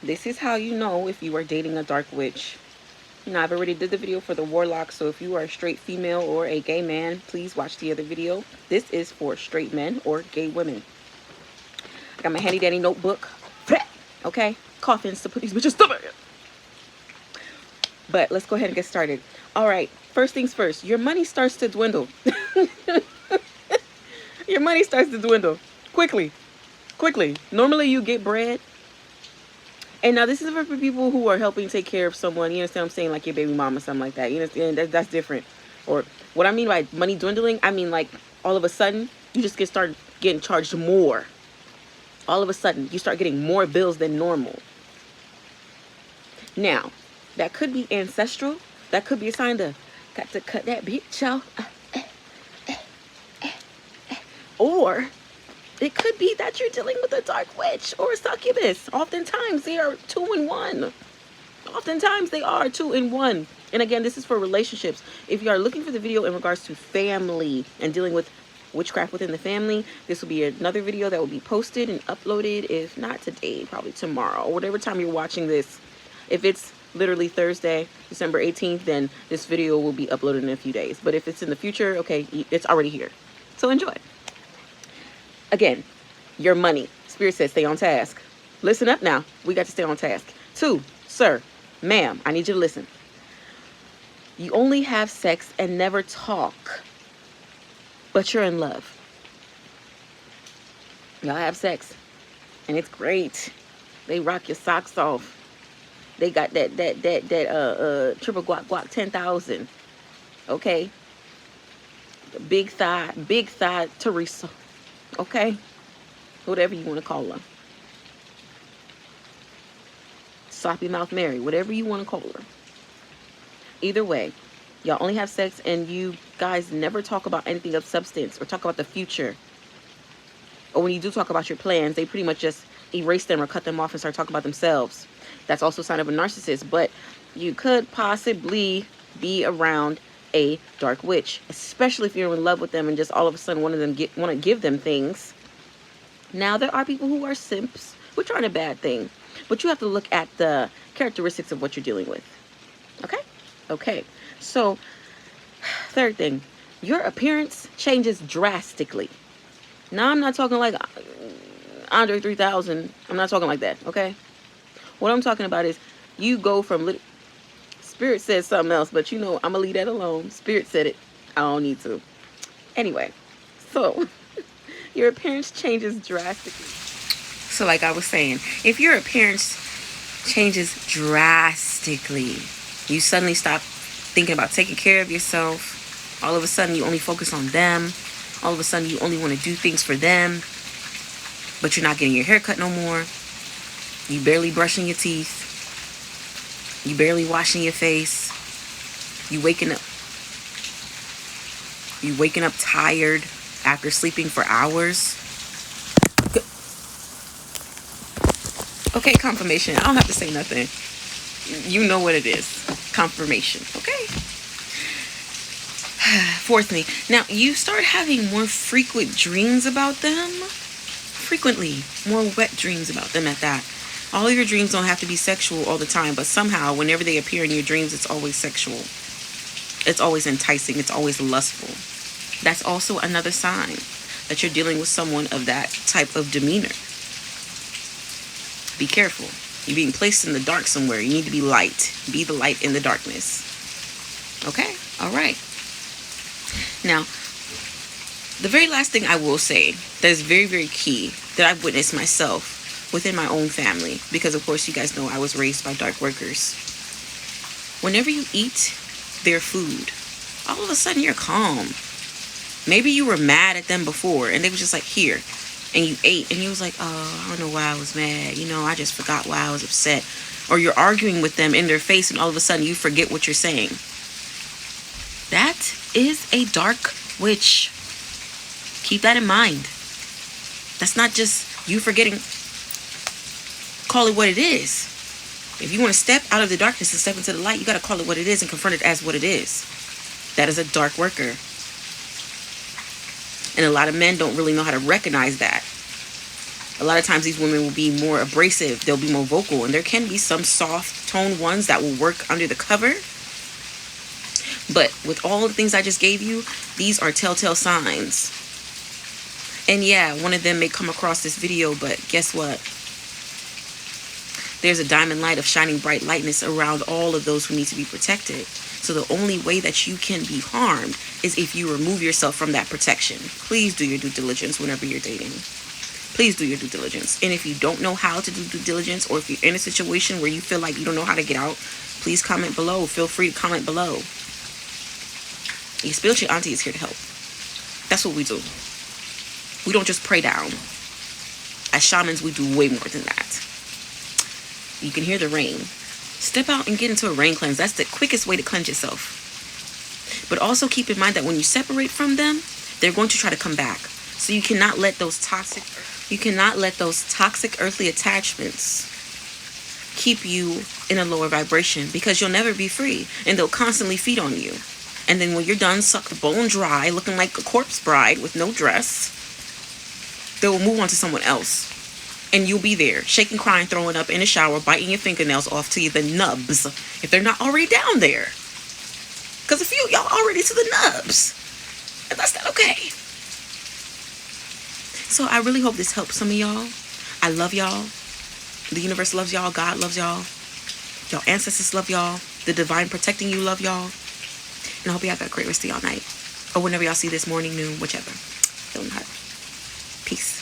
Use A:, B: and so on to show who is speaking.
A: this is how you know if you are dating a dark witch. Now, I've already did the video for the warlock, so if you are a straight female or a gay man, please watch the other video. This is for straight men or gay women. I got my handy dandy notebook. Okay? Coffins to put these bitches to. But let's go ahead and get started. All right. First things first. Your money starts to dwindle. Your money starts to dwindle. Quickly. Quickly. Normally you get bread. And now this is for people who are helping take care of someone. You understand what I'm saying? Like your baby mom or something like that. You understand? That's different. Or what I mean by money dwindling, I mean like all of a sudden you just start getting charged more. All of a sudden you start getting more bills than normal. Now, that could be ancestral. That could be a sign to got to cut that bitch out. Or it could be that you're dealing with a dark witch or a succubus. Oftentimes they are 2 in 1. Oftentimes they are 2 in 1. And again, this is for relationships. If you are looking for the video in regards to family and dealing with witchcraft within the family, this will be another video that will be posted and uploaded, if not today, probably tomorrow, or whatever time you're watching this. If it's literally Thursday, December 18th, then this video will be uploaded in a few days. But if it's in the future, okay, it's already here. So enjoy. Again, your money. Spirit says stay on task. Listen up now. We got to stay on task. 2, sir, ma'am, I need you to listen. You only have sex and never talk, but you're in love. Y'all have sex, and it's great. They rock your socks off. They got that triple guac 10,000. Okay. Big thigh Teresa. Okay, whatever you want to call her. Sloppy mouth Mary, whatever you want to call her. Either way, y'all only have sex and you guys never talk about anything of substance or talk about the future. Or when you do talk about your plans, they pretty much just erase them or cut them off and start talking about themselves. That's also a sign of a narcissist. But you could possibly be around a dark witch, especially if you're in love with them and just all of a sudden one of them want to give them things. Now, there are people who are simps, which aren't a bad thing, but you have to look at the characteristics of what you're dealing with. Okay, so third thing, your appearance changes drastically. Now, I'm not talking like Andre 3000. I'm not talking like that. Okay, what I'm talking about is you go from Spirit said something else, but you know, I'm gonna leave that alone. Spirit said it. I don't need to. Anyway, so your appearance changes drastically. So like I was saying, if your appearance changes drastically, you suddenly stop thinking about taking care of yourself. All of a sudden, you only focus on them. All of a sudden, you only want to do things for them, but you're not getting your hair cut no more. You barely brushing your teeth. You barely washing your face. You waking up tired after sleeping for hours. Okay, confirmation. I don't have to say nothing. You know what it is. Confirmation. Okay. Fourthly, now you start having more frequent dreams about them. Frequently, more wet dreams about them at that. All of your dreams don't have to be sexual all the time, but somehow, whenever they appear in your dreams, it's always sexual. It's always enticing. It's always lustful. That's also another sign that you're dealing with someone of that type of demeanor. Be careful. You're being placed in the dark somewhere. You need to be light. Be the light in the darkness. Okay? All right. Now, the very last thing I will say that is very, very key that I've witnessed myself within my own family, because of course you guys know I was raised by dark workers. Whenever you eat their food, all of a sudden you're calm. Maybe you were mad at them before and they was just like, here, and you ate and you was like, oh, I don't know why I was mad, I just forgot why I was upset. Or you're arguing with them in their face and all of a sudden you forget what you're saying. That is a dark witch. Keep that in mind. That's not just you forgetting. Call it what it is. If you want to step out of the darkness and step into the light, you got to call it what it is and confront it as what it is. That is a dark worker. And a lot of men don't really know how to recognize that. A lot of times these women will be more abrasive, they'll be more vocal, and there can be some soft tone ones that will work under the cover. But with all the things I just gave you, these are telltale signs. And yeah, one of them may come across this video, but guess what? There's a diamond light of shining bright lightness around all of those who need to be protected. So the only way that you can be harmed is if you remove yourself from that protection. Please do your due diligence whenever you're dating. Please do your due diligence. And if you don't know how to do due diligence, or if you're in a situation where you feel like you don't know how to get out, please comment below. Feel free to comment below. Your spiritual auntie is here to help. That's what we do. We don't just pray down. As shamans, we do way more than that. You can hear the rain. Step out and get into a rain cleanse. That's the quickest way to cleanse yourself. But also keep in mind that when you separate from them, they're going to try to come back. So you cannot let those toxic earthly attachments keep you in a lower vibration, because you'll never be free, and they'll constantly feed on you. And then when you're done, sucked bone dry, looking like a corpse bride with no dress, they will move on to someone else. And you'll be there, shaking, crying, throwing up in the shower, biting your fingernails off to the nubs, if they're not already down there. Because a few of y'all already to the nubs. And that's not okay. So I really hope this helps some of y'all. I love y'all. The universe loves y'all. God loves y'all. Your ancestors love y'all. The divine protecting you love y'all. And I hope you have a great rest of y'all night. Or whenever y'all see this, morning, noon, whichever. Feeling hot. Peace.